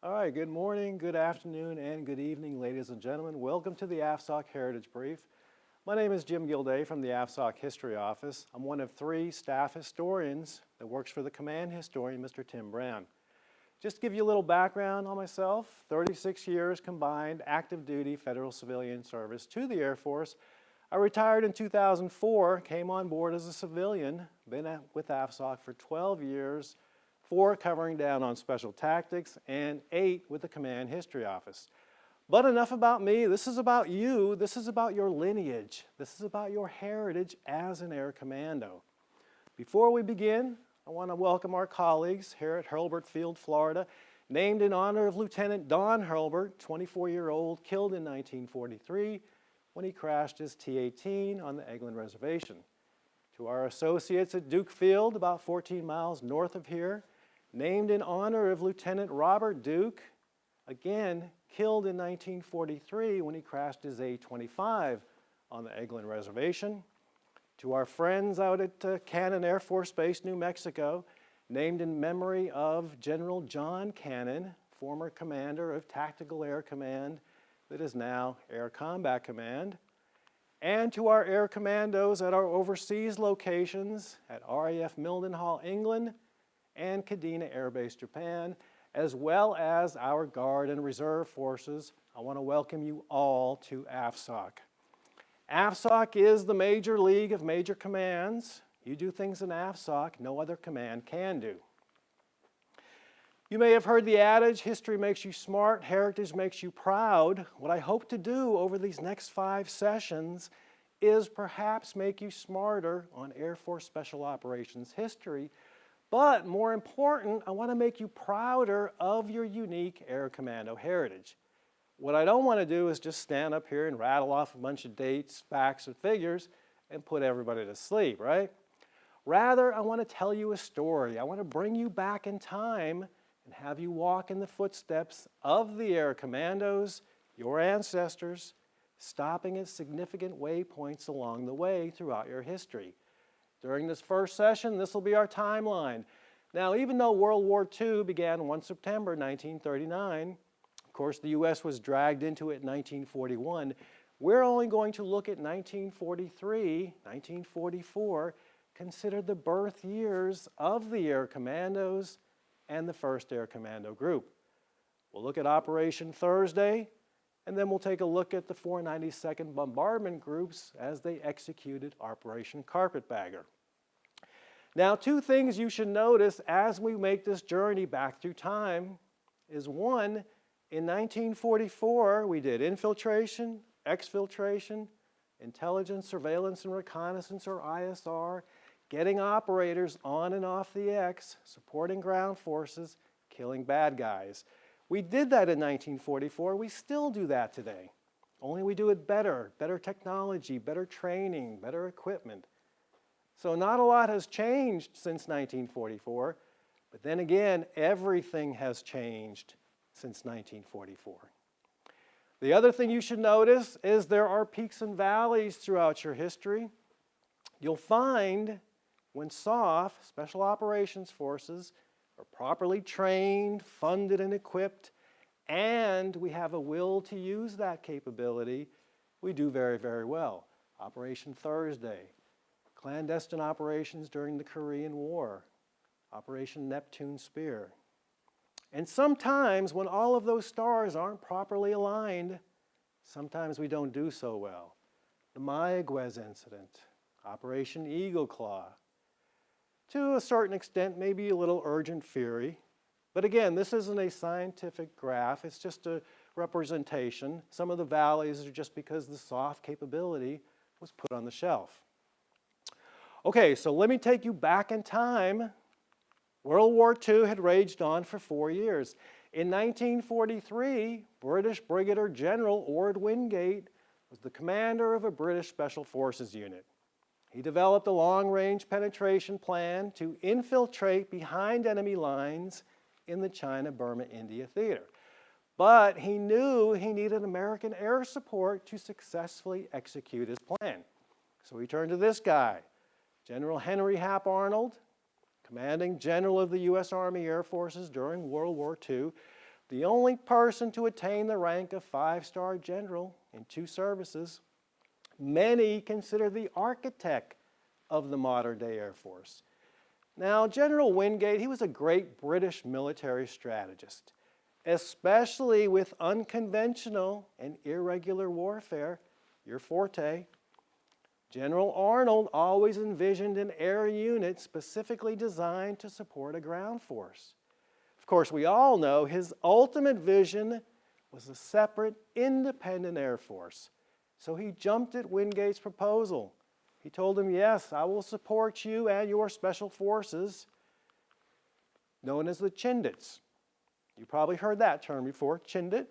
All right, good morning, good afternoon, and good evening, ladies and gentlemen. Welcome to the AFSOC Heritage Brief. My name is Jim Gilday from the AFSOC History Office. I'm one of 3 staff historians that works for the command historian, Mr. Tim Brown. Just to give you a little background on myself, 36 years combined active duty federal civilian service to the Air Force. I retired in 2004, came on board as a civilian, been with AFSOC for 12 years, 4 covering down on special tactics, and 8 with the Command History Office. But enough about me. This is about you. This is about your lineage. This is about your heritage as an Air Commando. Before we begin, I want to welcome our colleagues here at Hurlburt Field, Florida, named in honor of Lieutenant Don Hurlburt, 24-year-old, killed in 1943 when he crashed his T-18 on the Eglin Reservation. To our associates at Duke Field, about 14 miles north of here, named in honor of Lieutenant Robert Duke, again killed in 1943 when he crashed his A-25 on the Eglin Reservation. To our friends out at Cannon Air Force Base, New Mexico, named in memory of General John Cannon, former commander of Tactical Air Command that is now Air Combat Command. And to our Air Commandos at our overseas locations at RAF Mildenhall, England, and Kadena Air Base, Japan, as well as our Guard and Reserve forces, I want to welcome you all to AFSOC. AFSOC is the major league of major commands. You do things in AFSOC no other command can do. You may have heard the adage, history makes you smart, heritage makes you proud. What I hope to do over these next 5 sessions is perhaps make you smarter on Air Force Special Operations history, but more important, I want to make you prouder of your unique Air Commando heritage. What I don't want to do is just stand up here and rattle off a bunch of dates, facts, and figures and put everybody to sleep, right? Rather, I want to tell you a story. I want to bring you back in time and have you walk in the footsteps of the Air Commandos, your ancestors, stopping at significant waypoints along the way throughout your history. During this first session, this will be our timeline. Now, even though World War II began 1 September 1939, of course the U.S. was dragged into it in 1941, we're only going to look at 1943, 1944, considered the birth years of the Air Commandos and the 1st Air Commando Group. We'll look at Operation Thursday, and then we'll take a look at the 492nd Bombardment Groups as they executed Operation Carpetbagger. Now, 2 things you should notice as we make this journey back through time is 1, in 1944, we did infiltration, exfiltration, intelligence, surveillance, and reconnaissance, or ISR, getting operators on and off the X, supporting ground forces, killing bad guys. We did that in 1944. We still do that today. Only we do it better technology, better training, better equipment. So not a lot has changed since 1944, but then again, everything has changed since 1944. The other thing you should notice is there are peaks and valleys throughout your history. You'll find when SOF, Special Operations Forces, are properly trained, funded, and equipped, and we have a will to use that capability, we do very, very well. Operation Thursday, clandestine operations during the Korean War, Operation Neptune Spear. And sometimes when all of those stars aren't properly aligned, sometimes we don't do so well. The Mayaguez incident, Operation Eagle Claw, to a certain extent, maybe a little Urgent Fury. But again, this isn't a scientific graph, it's just a representation. Some of the valleys are just because the SOF capability was put on the shelf. Okay, so let me take you back in time. World War II had raged on for 4 years. In 1943, British Brigadier General Ord Wingate was the commander of a British Special Forces unit. He developed a long-range penetration plan to infiltrate behind enemy lines in the China-Burma-India theater. But he knew he needed American air support to successfully execute his plan. So he turned to this guy, General Henry Hap Arnold, commanding general of the U.S. Army Air Forces during World War II, the only person to attain the rank of 5-star general in 2 services. Many consider the architect of the modern-day Air Force. Now, General Wingate, he was a great British military strategist, especially with unconventional and irregular warfare, your forte. General Arnold always envisioned an air unit specifically designed to support a ground force. Of course, we all know his ultimate vision was a separate, independent Air Force. So he jumped at Wingate's proposal. He told him, yes, I will support you and your special forces, known as the Chindits. You probably heard that term before, Chindit.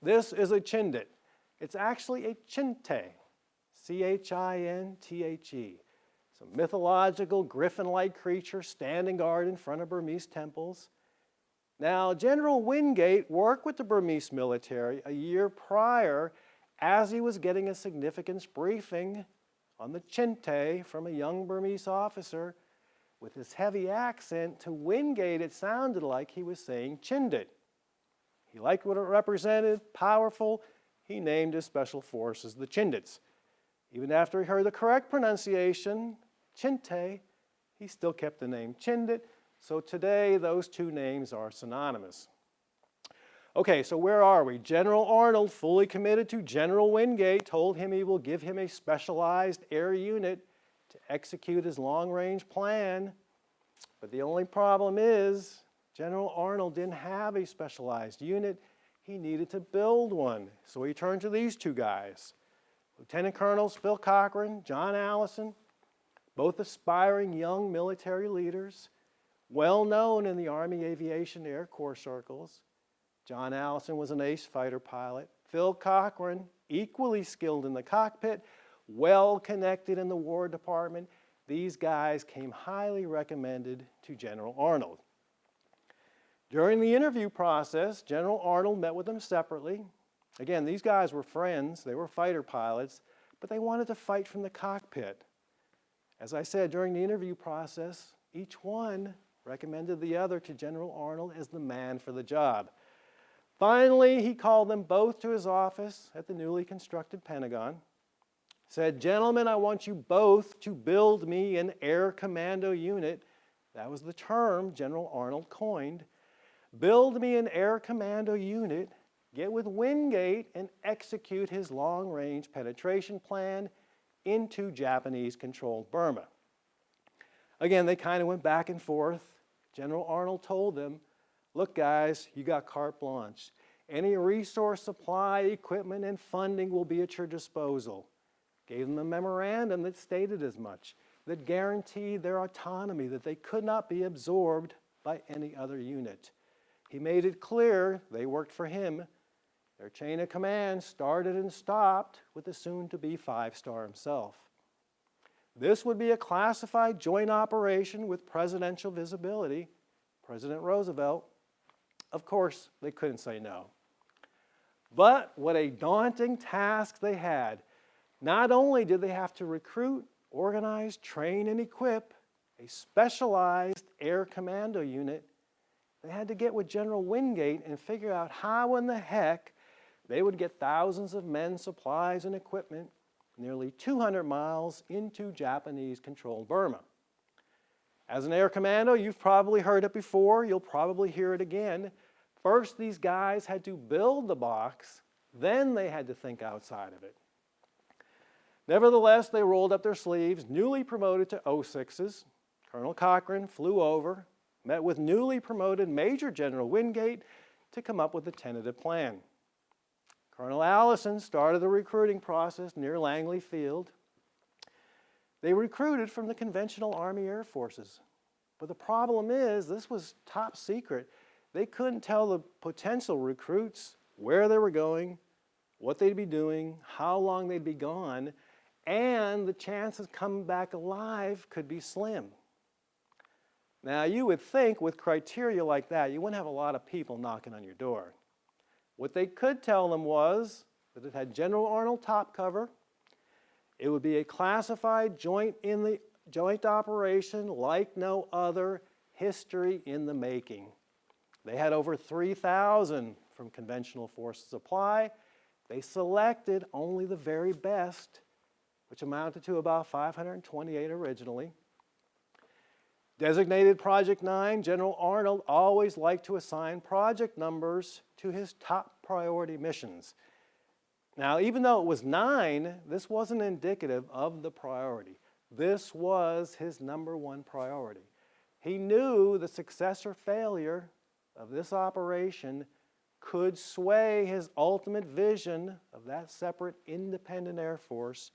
This is a Chindit. It's actually a Chinte, C-H-I-N-T-H-E. It's a mythological griffin-like creature standing guard in front of Burmese temples. Now, General Wingate worked with the Burmese military a year prior as he was getting a significance briefing on the Chinte from a young Burmese officer. With his heavy accent, to Wingate it sounded like he was saying Chindit. He liked what it represented, powerful. He named his special forces the Chindits. Even after he heard the correct pronunciation, Chinte, he still kept the name Chindit. So today, those 2 names are synonymous. Okay, so where are we? General Arnold, fully committed to General Wingate, told him he will give him a specialized air unit to execute his long-range plan. But the only problem is, General Arnold didn't have a specialized unit. He needed to build one. So he turned to these 2 guys, Lieutenant Colonels Phil Cochran, John Allison, both aspiring young military leaders, well known in the Army Aviation Air Corps circles. John Allison was an ace fighter pilot. Phil Cochran, equally skilled in the cockpit, well connected in the War Department. These guys came highly recommended to General Arnold. During the interview process, General Arnold met with them separately. Again, these guys were friends. They were fighter pilots, but they wanted to fight from the cockpit. As I said, during the interview process, each one recommended the other to General Arnold as the man for the job. Finally, he called them both to his office at the newly constructed Pentagon, said, "Gentlemen, I want you both to build me an air commando unit." That was the term General Arnold coined. "Build me an air commando unit, get with Wingate, and execute his long-range penetration plan into Japanese-controlled Burma." Again, they kind of went back and forth. General Arnold told them, "Look, guys, you got carte blanche. Any resource supply, equipment, and funding will be at your disposal." Gave them a memorandum that stated as much, that guaranteed their autonomy, that they could not be absorbed by any other unit. He made it clear they worked for him. Their chain of command started and stopped with the soon-to-be 5-star himself. This would be a classified joint operation with presidential visibility. President Roosevelt. Of course, they couldn't say no. But what a daunting task they had. Not only did they have to recruit, organize, train, and equip a specialized air commando unit, they had to get with General Wingate and figure out how in the heck they would get thousands of men, supplies, and equipment nearly 200 miles into Japanese-controlled Burma. As an air commando, you've probably heard it before, you'll probably hear it again. First, these guys had to build the box, then they had to think outside of it. Nevertheless, they rolled up their sleeves, newly promoted to 06s. Colonel Cochran flew over, met with newly promoted Major General Wingate to come up with a tentative plan. Colonel Allison started the recruiting process near Langley Field. They recruited from the conventional Army Air Forces. But the problem is, this was top secret. They couldn't tell the potential recruits where they were going, what they'd be doing, how long they'd be gone, and the chances of coming back alive could be slim. Now, you would think with criteria like that, you wouldn't have a lot of people knocking on your door. What they could tell them was that it had General Arnold top cover. It would be a classified joint operation like no other, history in the making. They had over 3,000 from conventional forces supply. They selected only the very best, which amounted to about 528 originally. Designated Project 9, General Arnold always liked to assign project numbers to his top priority missions. Now, even though it was 9, this wasn't indicative of the priority. This was his number one priority. He knew the success or failure of this operation could sway his ultimate vision of that separate independent Air Force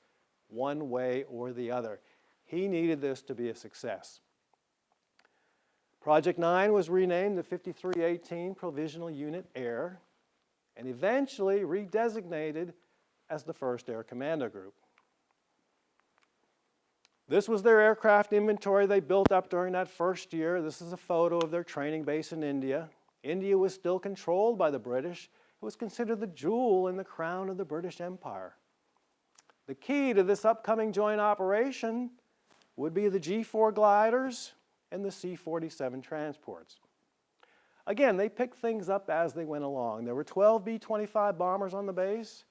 one way or the other. He needed this to be a success. Project 9 was renamed the 5318 Provisional Unit Air and eventually redesignated as the 1st Air Commando Group. This was their aircraft inventory they built up during that first year. This is a photo of their training base in India. India was still controlled by the British. It was considered the jewel in the crown of the British Empire. The key to this upcoming joint operation would be the G-4 gliders and the C-47 transports. Again, they picked things up as they went along. There were 12 B-25 bombers on the base.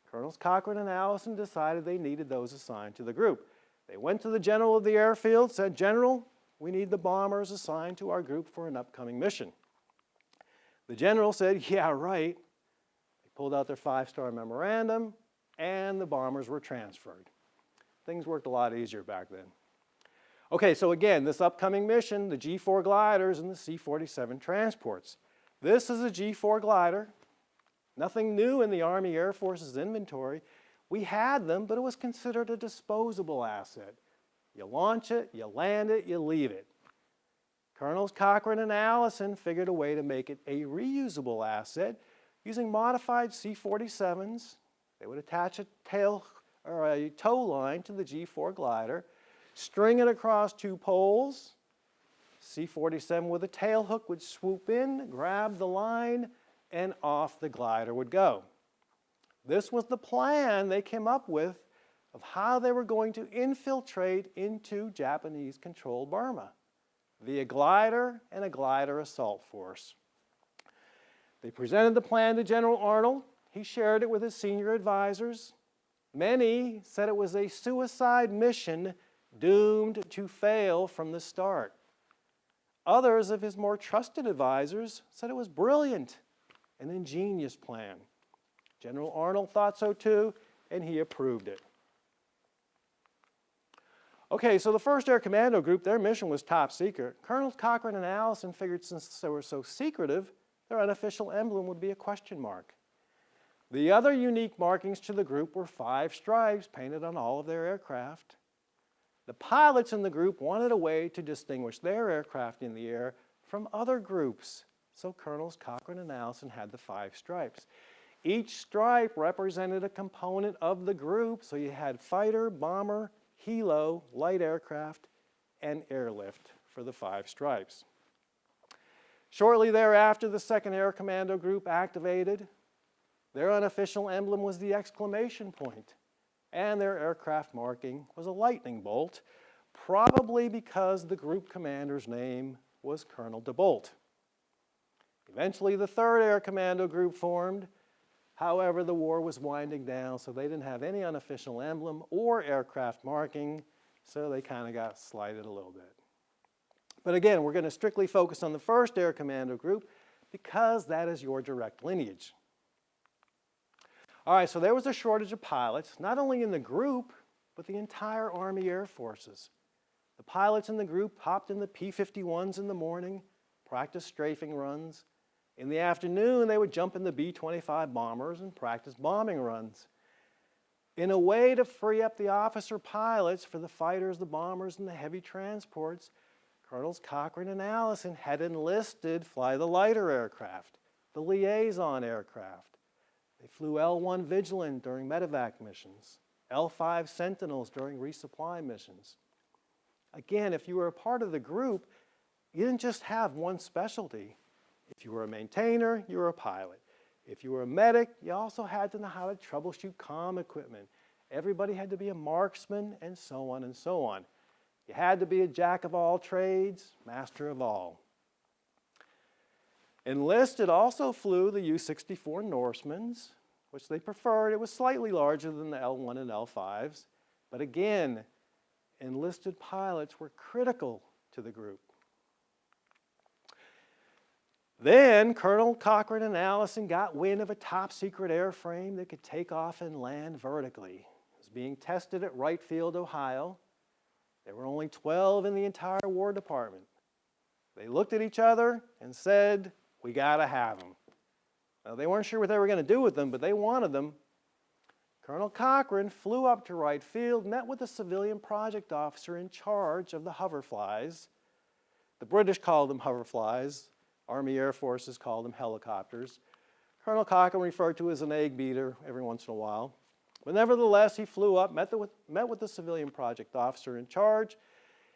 Colonels Cochran and Allison decided they needed those assigned to the group. They went to the general of the airfield, said, "General, we need the bombers assigned to our group for an upcoming mission." The general said, "Yeah, right." They pulled out their 5-star memorandum, and the bombers were transferred. Things worked a lot easier back then. Okay, so again, this upcoming mission, the G-4 gliders and the C-47 transports. This is a G-4 glider. Nothing new in the Army Air Force's inventory. We had them, but it was considered a disposable asset. You launch it, you land it, you leave it. Colonels Cochran and Allison figured a way to make it a reusable asset using modified C-47s. They would attach a tail or a tow line to the G-4 glider, string it across 2 poles. C-47 with a tail hook would swoop in, grab the line, and off the glider would go. This was the plan they came up with of how they were going to infiltrate into Japanese-controlled Burma via glider and a glider assault force. They presented the plan to General Arnold. He shared it with his senior advisors. Many said it was a suicide mission doomed to fail from the start. Others of his more trusted advisors said it was brilliant, an ingenious plan. General Arnold thought so too, and he approved it. Okay, so the 1st Air Commando Group, their mission was top secret. Colonels Cochran and Allison figured since they were so secretive, their unofficial emblem would be a question mark. The other unique markings to the group were 5 stripes painted on all of their aircraft. The pilots in the group wanted a way to distinguish their aircraft in the air from other groups, so Colonels Cochran and Allison had the 5 stripes. Each stripe represented a component of the group, so you had fighter, bomber, helo, light aircraft, and airlift for the 5 stripes. Shortly thereafter, the 2nd Air Commando Group activated. Their unofficial emblem was the exclamation point, and their aircraft marking was a lightning bolt, probably because the group commander's name was Colonel DeBolt. Eventually, the 3rd Air Commando Group formed. However, the war was winding down, so they didn't have any unofficial emblem or aircraft marking, so they kind of got slighted a little bit. But again, we're going to strictly focus on the 1st Air Commando Group because that is your direct lineage. All right, so there was a shortage of pilots, not only in the group, but the entire Army Air Forces. The pilots in the group hopped in the P-51s in the morning, practiced strafing runs. In the afternoon, they would jump in the B-25 bombers and practice bombing runs. In a way to free up the officer pilots for the fighters, the bombers, and the heavy transports, Colonels Cochran and Allison had enlisted fly the lighter aircraft, the liaison aircraft. They flew L-1 Vigilant during medevac missions, L-5 Sentinels during resupply missions. Again, if you were a part of the group, you didn't just have one specialty. If you were a maintainer, you were a pilot. If you were a medic, you also had to know how to troubleshoot comm equipment. Everybody had to be a marksman, and so on and so on. You had to be a jack of all trades, master of all. Enlisted also flew the U-64 Norsemans, which they preferred. It was slightly larger than the L-1 and L-5s. But again, enlisted pilots were critical to the group. Then Colonel Cochran and Allison got wind of a top-secret airframe that could take off and land vertically. It was being tested at Wright Field, Ohio. There were only 12 in the entire War Department. They looked at each other and said, "We gotta have them." Now, they weren't sure what they were going to do with them, but they wanted them. Colonel Cochran flew up to Wright Field, met with a civilian project officer in charge of the hoverflies. The British called them hoverflies. Army Air Forces called them helicopters. Colonel Cochran referred to as an egg beater every once in a while. But nevertheless, he flew up, met with the civilian project officer in charge,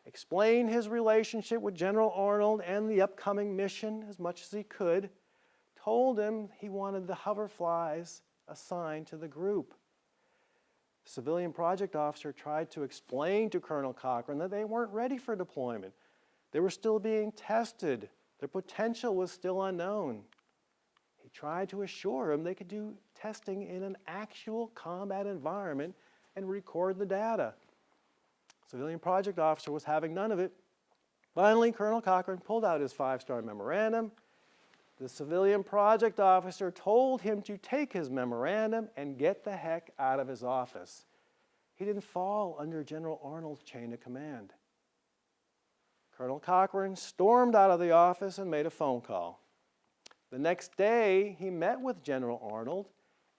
explained his relationship with General Arnold and the upcoming mission as much as he could, told him he wanted the hoverflies assigned to the group. The civilian project officer tried to explain to Colonel Cochran that they weren't ready for deployment. They were still being tested. Their potential was still unknown. He tried to assure him they could do testing in an actual combat environment and record the data. The civilian project officer was having none of it. Finally, Colonel Cochran pulled out his 5-star memorandum. The civilian project officer told him to take his memorandum and get the heck out of his office. He didn't fall under General Arnold's chain of command. Colonel Cochran stormed out of the office and made a phone call. The next day, he met with General Arnold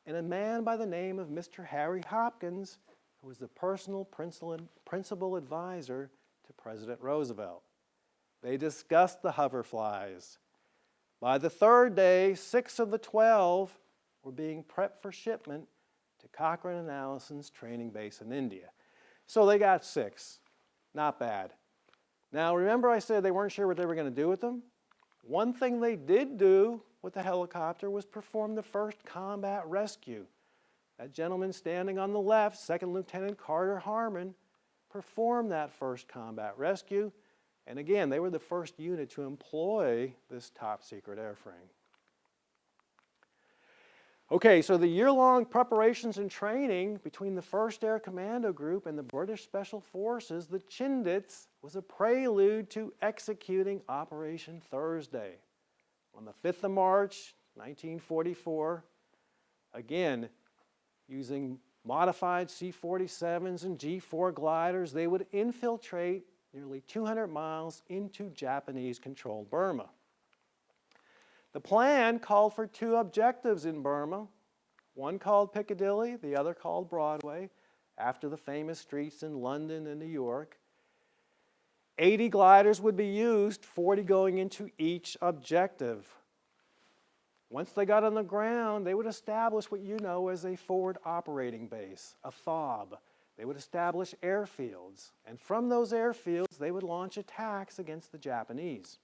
and a man by the name of Mr. Harry Hopkins, who was the personal principal advisor to President Roosevelt. They discussed the hoverflies. By the third day, 6 of the 12 were being prepped for shipment to Cochran and Allison's training base in India. So they got 6. Not bad. Now, remember I said they weren't sure what they were going to do with them? One thing they did do with the helicopter was perform the first combat rescue. That gentleman standing on the left, 2nd Lieutenant Carter Harmon, performed that first combat rescue. And again, they were the first unit to employ this top-secret airframe. Okay, so the year-long preparations and training between the 1st Air Commando Group and the British Special Forces, the Chindits, was a prelude to executing Operation Thursday. On the 5th of March, 1944, again, using modified C-47s and G-4 gliders, they would infiltrate nearly 200 miles into Japanese-controlled Burma. The plan called for 2 objectives in Burma, one called Piccadilly, the other called Broadway, after the famous streets in London and New York. 80 gliders would be used, 40 going into each objective. Once they got on the ground, they would establish what you know as a forward operating base, a FOB. They would establish airfields, and from those airfields, they would launch attacks against the Japanese.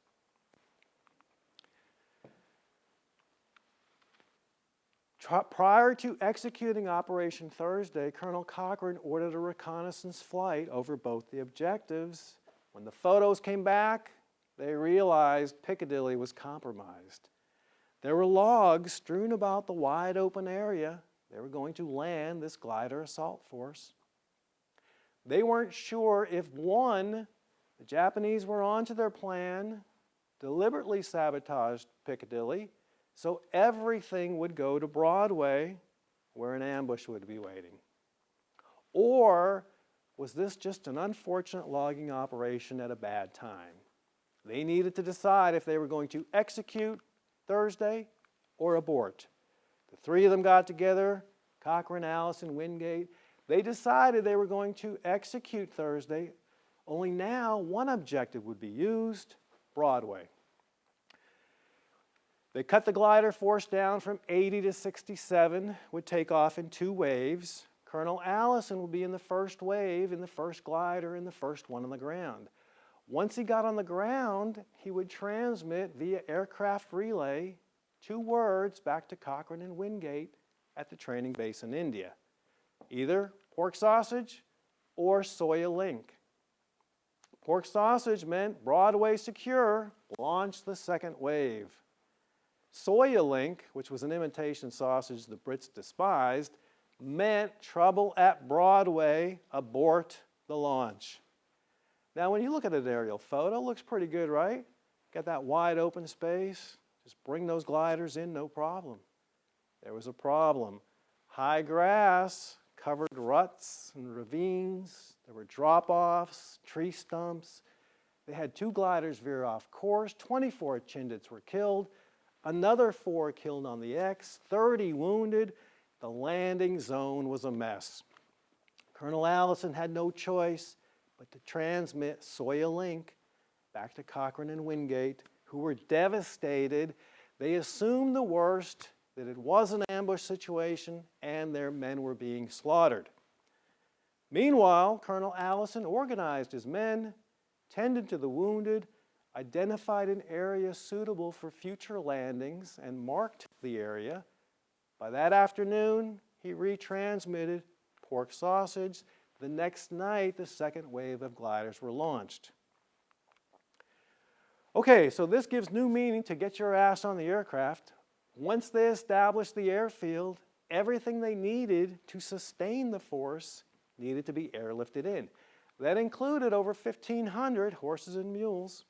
Prior to executing Operation Thursday, Colonel Cochran ordered a reconnaissance flight over both the objectives. When the photos came back, they realized Piccadilly was compromised. There were logs strewn about the wide open area. They were going to land this glider assault force. They weren't sure if, one, the Japanese were onto their plan, deliberately sabotaged Piccadilly, so everything would go to Broadway, where an ambush would be waiting. Or was this just an unfortunate logging operation at a bad time? They needed to decide if they were going to execute Thursday or abort. The 3 of them got together, Cochran, Allison, Wingate. They decided they were going to execute Thursday, only now one objective would be used, Broadway. They cut the glider force down from 80 to 67, would take off in 2 waves. Colonel Allison would be in the first wave, in the first glider, in the first one on the ground. Once he got on the ground, he would transmit via aircraft relay 2 words back to Cochran and Wingate at the training base in India. Either pork sausage or soya link. Pork sausage meant Broadway secure, launch the second wave. Soya link, which was an imitation sausage the Brits despised, meant trouble at Broadway, abort the launch. Now, when you look at an aerial photo, it looks pretty good, right? Got that wide open space. Just bring those gliders in, no problem. There was a problem. High grass covered ruts and ravines. There were drop-offs, tree stumps. They had 2 gliders veer off course. 24 Chindits were killed. Another 4 killed on the X. 30 wounded. The landing zone was a mess. Colonel Allison had no choice but to transmit Soya Link back to Cochrane and Wingate, who were devastated. They assumed the worst, that it was an ambush situation and their men were being slaughtered. Meanwhile, Colonel Allison organized his men, tended to the wounded, identified an area suitable for future landings, and marked the area. By that afternoon, he retransmitted pork sausage. The next night, the second wave of gliders were launched. Okay, so this gives new meaning to get your ass on the aircraft. Once they established the airfield, everything they needed to sustain the force needed to be airlifted in. That included over 1,500 horses and mules.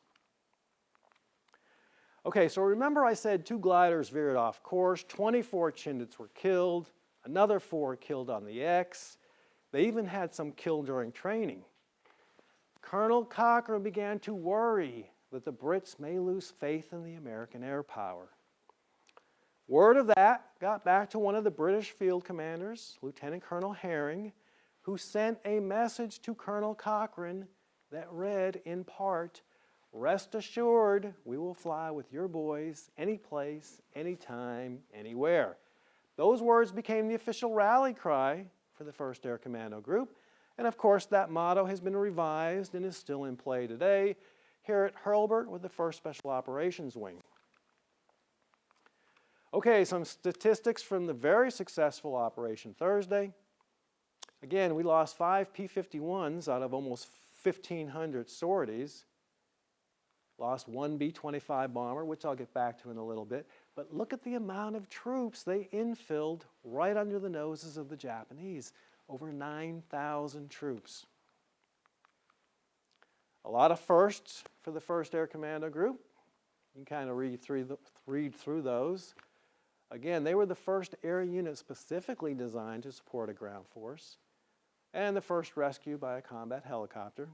Okay, so remember I said 2 gliders veered off course, 24 Chindits were killed, another 4 killed on the X. They even had some killed during training. Colonel Cochrane began to worry that the Brits may lose faith in the American air power. Word of that got back to one of the British field commanders, Lieutenant Colonel Herring, who sent a message to Colonel Cochrane that read in part, "Rest assured, we will fly with your boys any place, anytime, anywhere." Those words became the official rally cry for the 1st Air Commando Group, and of course that motto has been revised and is still in play today here at Hurlburt with the 1st Special Operations Wing. Okay, some statistics from the very successful Operation Thursday. Again, we lost 5 P-51s out of almost 1,500 sorties. Lost 1 B-25 bomber, which I'll get back to in a little bit. But look at the amount of troops they infilled right under the noses of the Japanese. Over 9,000 troops. A lot of firsts for the 1st Air Commando Group. You can kind of read through those. Again, they were the first air unit specifically designed to support a ground force, and the first rescue by a combat helicopter.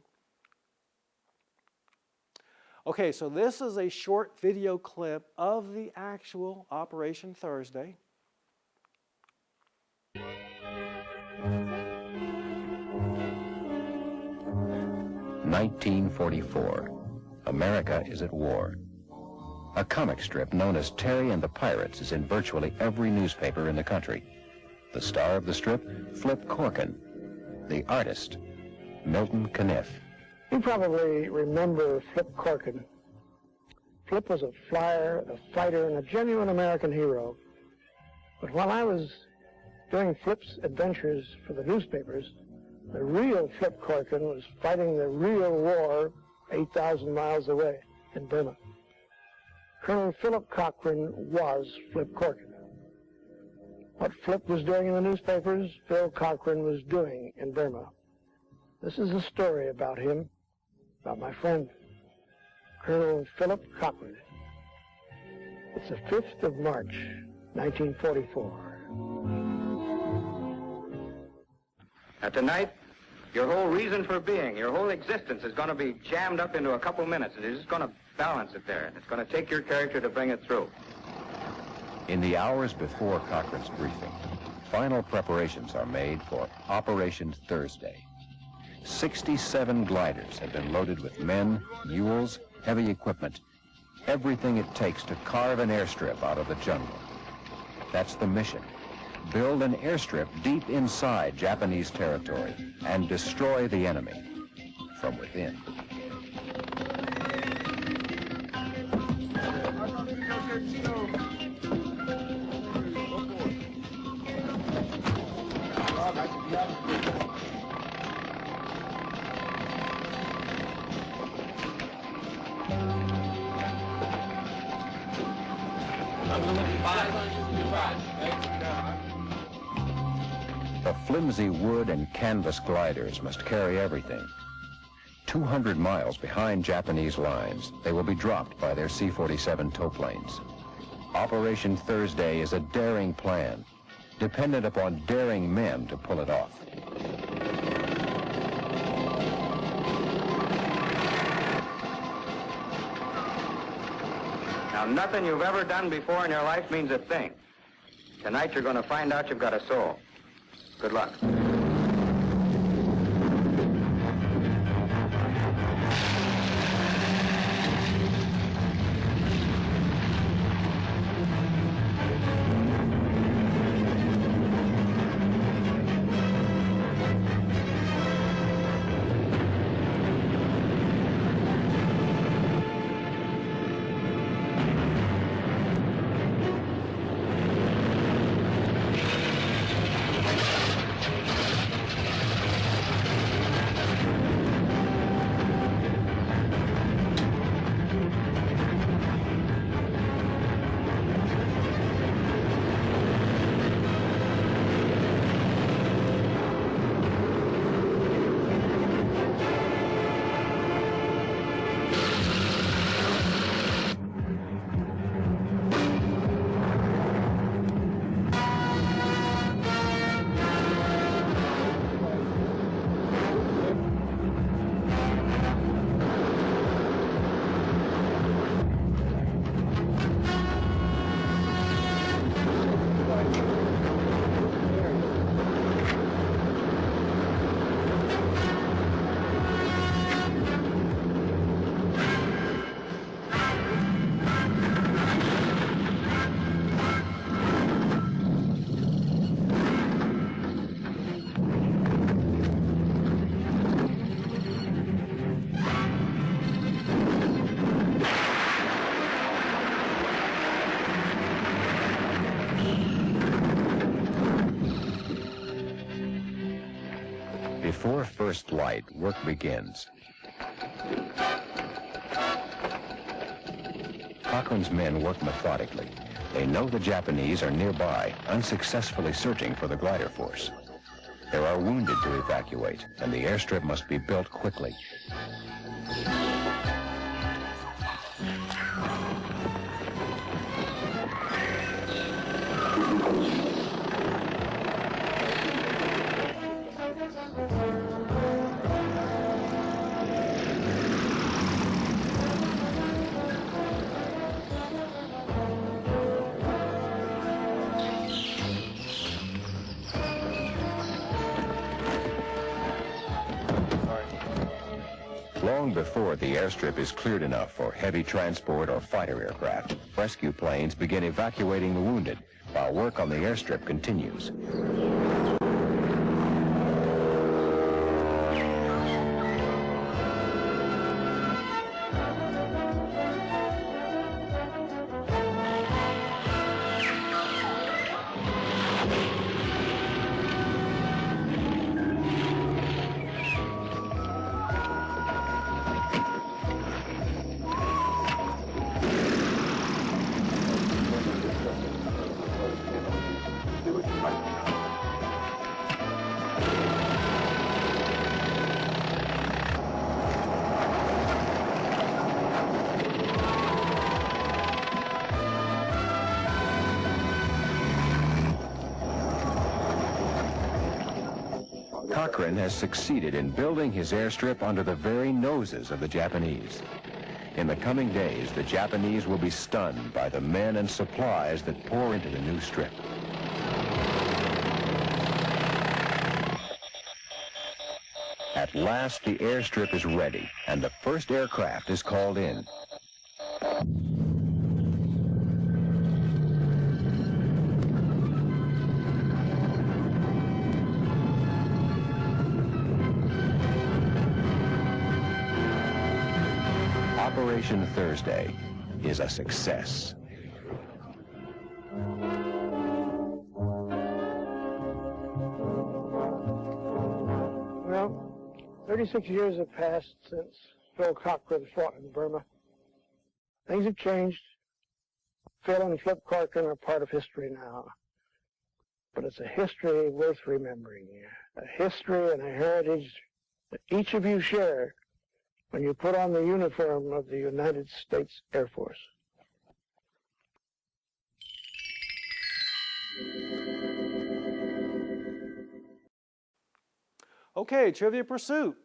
Okay, so this is a short video clip of the actual Operation Thursday. 1944. America is at war. A comic strip known as Terry and the Pirates is in virtually every newspaper in the country. The star of the strip, Flip Corkin. The artist, Milton Caniff. You probably remember Flip Corkin. Flip was a flyer, a fighter, and a genuine American hero. But while I was doing Flip's adventures for the newspapers, the real Flip Corkin was fighting the real war 8,000 miles away in Burma. Colonel Philip Cochrane was Flip Corkin. What Flip was doing in the newspapers, Phil Cochrane was doing in Burma. This is a story about him, about my friend, Colonel Philip Cochrane. It's the 5th of March, 1944. Tonight, your whole reason for being, your whole existence is going to be jammed up into a couple minutes, and you're just going to balance it there. It's going to take your character to bring it through. In the hours before Cochrane's briefing, final preparations are made for Operation Thursday. 67 gliders have been loaded with men, mules, heavy equipment, everything it takes to carve an airstrip out of the jungle. That's the mission. Build an airstrip deep inside Japanese territory and destroy the enemy from within. The flimsy wood and canvas gliders must carry everything. 200 miles behind Japanese lines, they will be dropped by their C-47 tow planes. Operation Thursday is a daring plan, dependent upon daring men to pull it off. Now, nothing you've ever done before in your life means a thing. Tonight you're going to find out you've got a soul. Good luck. Before first light, work begins. Cochrane's men work methodically. They know the Japanese are nearby, unsuccessfully searching for the glider force. There are wounded to evacuate, and the airstrip must be built quickly. Long before the airstrip is cleared enough for heavy transport or fighter aircraft, rescue planes begin evacuating the wounded, while work on the airstrip continues. Cochrane has succeeded in building his airstrip under the very noses of the Japanese. In the coming days, the Japanese will be stunned by the men and supplies that pour into the new strip. At last, the airstrip is ready, and the first aircraft is called in. Operation Thursday is a success. Well, 36 years have passed since Phil Cochrane fought in Burma. Things have changed. Phil and Flip Corcoran are part of history now. but it's a history worth remembering. A history and a heritage that each of you share when you put on the uniform of the United States Air Force. Okay, Trivia Pursuit.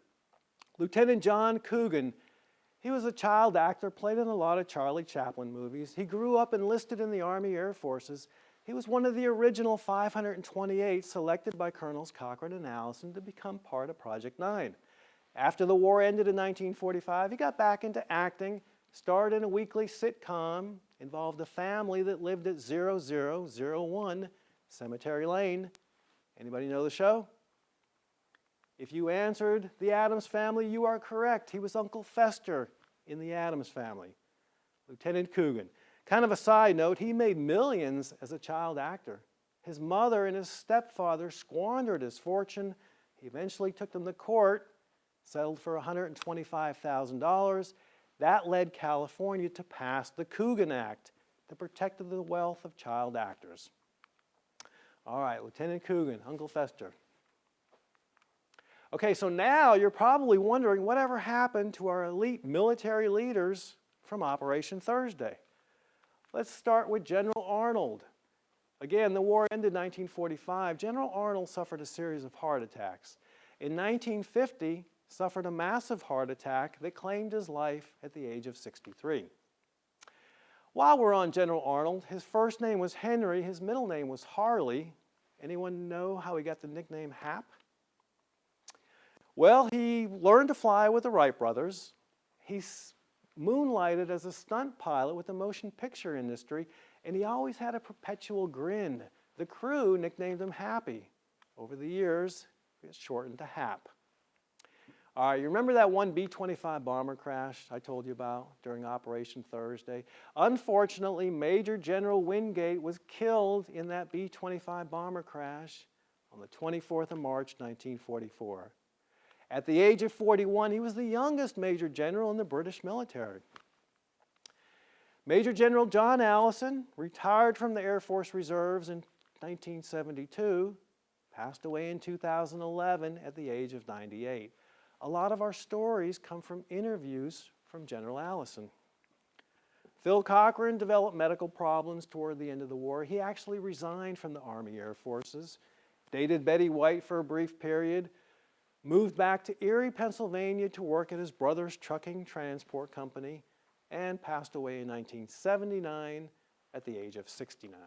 Lieutenant John Coogan. He was a child actor, played in a lot of Charlie Chaplin movies. He grew up enlisted in the Army Air Forces. He was one of the original 528 selected by Colonels Cochran and Allison to become part of Project 9. After the war ended in 1945, he got back into acting, starred in a weekly sitcom, involved a family that lived at 0001 Cemetery Lane. Anybody know the show? If you answered the Addams Family, you are correct. He was Uncle Fester in the Addams Family. Lieutenant Coogan. Kind of a side note, he made millions as a child actor. His mother and his stepfather squandered his fortune. He eventually took them to court, settled for $125,000. That led California to pass the Coogan Act that protected the wealth of child actors. All right, Lieutenant Coogan, Uncle Fester. Okay, so now you're probably wondering whatever happened to our elite military leaders from Operation Thursday. Let's start with General Arnold. Again, the war ended in 1945. General Arnold suffered a series of heart attacks. In 1950, suffered a massive heart attack that claimed his life at the age of 63. While we're on General Arnold, his first name was Henry, his middle name was Harley. Anyone know how he got the nickname Hap? Well, he learned to fly with the Wright brothers. He moonlighted as a stunt pilot with the motion picture industry, and he always had a perpetual grin. The crew nicknamed him Happy. Over the years, it's shortened to Hap. All right, you remember that one B-25 bomber crash I told you about during Operation Thursday? Unfortunately, Major General Wingate was killed in that B-25 bomber crash on the 24th of March, 1944. At the age of 41, he was the youngest Major General in the British military. Major General John Allison retired from the Air Force Reserves in 1972, passed away in 2011 at the age of 98. A lot of our stories come from interviews from General Allison. Phil Cochran developed medical problems toward the end of the war. He actually resigned from the Army Air Forces, dated Betty White for a brief period, moved back to Erie, Pennsylvania to work at his brother's trucking transport company, and passed away in 1979 at the age of 69.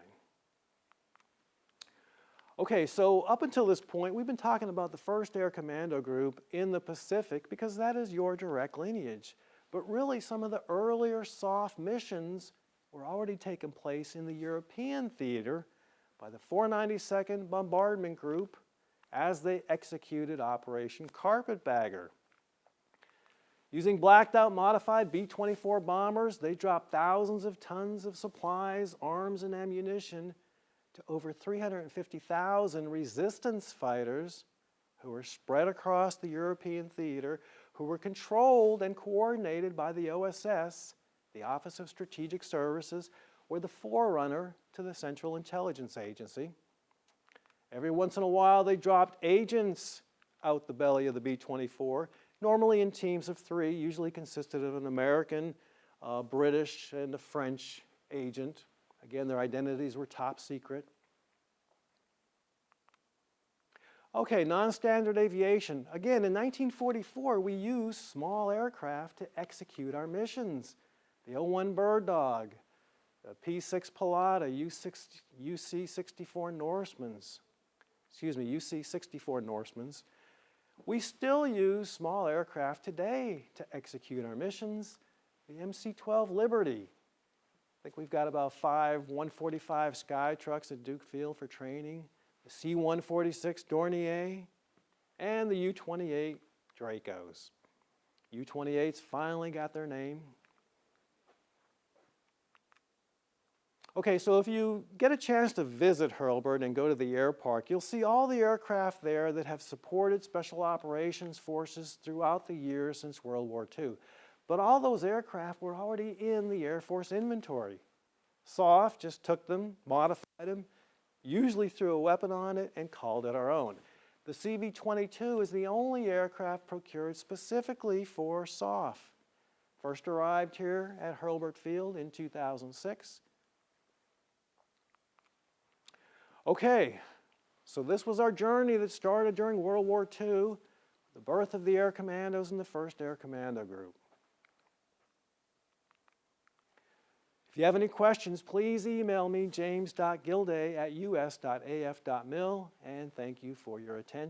Okay, so up until this point, we've been talking about the 1st Air Commando Group in the Pacific because that is your direct lineage. But really, some of the earlier soft missions were already taking place in the European theater by the 492nd Bombardment Group as they executed Operation Carpetbagger. Using blacked-out modified B-24 bombers, they dropped thousands of tons of supplies, arms, and ammunition to over 350,000 resistance fighters who were spread across the European theater, who were controlled and coordinated by the OSS, the Office of Strategic Services, or the forerunner to the Central Intelligence Agency. Every once in a while, they dropped agents out the belly of the B-24, normally in teams of 3, usually consisted of an American, British, and a French agent. Again, their identities were top secret. Okay, non-standard aviation. Again, in 1944, we used small aircraft to execute our missions. The O-1 Bird Dog, the P-6 Pilata, UC-64 Norsemans. We still use small aircraft today to execute our missions. The MC-12 Liberty. I think we've got about 5 145 Sky trucks at Duke Field for training. The C-146 Dornier and the U-28 Dracos. U-28s finally got their name. Okay, so if you get a chance to visit Hurlburt and go to the air park, you'll see all the aircraft there that have supported Special Operations Forces throughout the years since World War II. But all those aircraft were already in the Air Force inventory. SOF just took them, modified them, usually threw a weapon on it and called it our own. The CV-22 is the only aircraft procured specifically for SOF. First arrived here at Hurlburt Field in 2006. Okay, so this was our journey that started during World War II, the birth of the Air Commandos and the 1st Air Commando Group. If you have any questions, please email me, james.gilday@us.af.mil, and thank you for your attention.